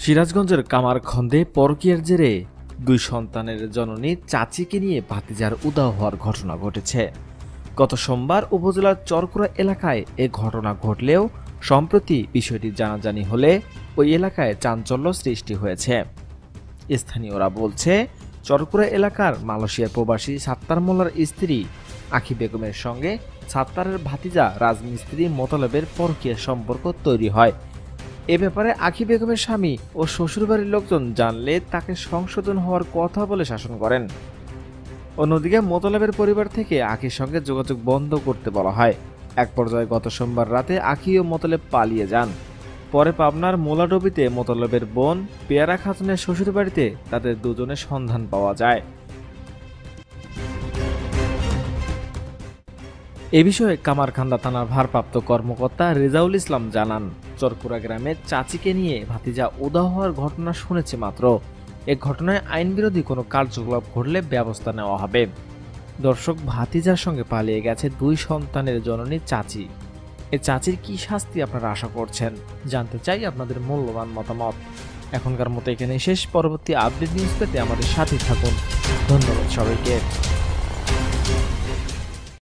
সিরাজগঞ্জের কামারখন্দে পরকীয়ার জেরে দুই সন্তানের জননী চাচিকে নিয়ে ভাতিজার উধাও হওয়ার ঘটনা ঘটেছে। গত সোমবার উপজেলার চরকুড়া এলাকায় এ ঘটনা ঘটলেও সম্প্রতি বিষয়টি জানাজানি হলে ওই এলাকায় চাঞ্চল্য সৃষ্টি হয়েছে। স্থানীয়রা বলছে, চরকুড়া এলাকার মালয়েশিয়ার প্রবাসী সাত্তার মোল্লার স্ত্রী আখি বেগমের সঙ্গে সাত্তারের ভাতিজা রাজমিস্ত্রি মোতালেবের পরকীয়া সম্পর্ক তৈরি হয়। এ ব্যাপারে আখি বেগমের স্বামী ও শ্বশুরবাড়ির লোকজন জানলে তাকে সংশোধন হওয়ার কথা বলে শাসন করেন। অন্যদিকে মোতালেবের পরিবার থেকে আখির সঙ্গে যোগাযোগ বন্ধ করতে বলা হয়। এক পর্যায়ে গত সোমবার রাতে আখি ও মোতালেব পালিয়ে যান। পরে পাবনার মোলাডবিতে মোতালেবের বোন পেয়ারা খাতুনের শ্বশুরবাড়িতে তাদের দুজনের সন্ধান পাওয়া যায়। এ বিষয়ে কামারখান্দা থানার ভারপ্রাপ্ত কর্মকর্তা রেজাউল ইসলাম জানান, চরকুড়া গ্রামে চাচিকে নিয়ে ভাতিজা উধাও হওয়ার ঘটনা শুনেছে মাত্র। এ ঘটনায় আইনবিরোধী কোনো কার্যকলাপ ঘটলে ব্যবস্থা নেওয়া হবে। দর্শক, ভাতিজার সঙ্গে পালিয়ে গেছে দুই সন্তানের জননী চাচি। এ চাচির কি শাস্তি আপনারা আশা করছেন? জানতে চাই আপনাদের মূল্যবান মতামত। এখনকার মতো এখানে শেষ। পরবর্তী আপডেট নিউজ পেতে আমাদের সাথে থাকুন। ধন্যবাদ সবাইকে।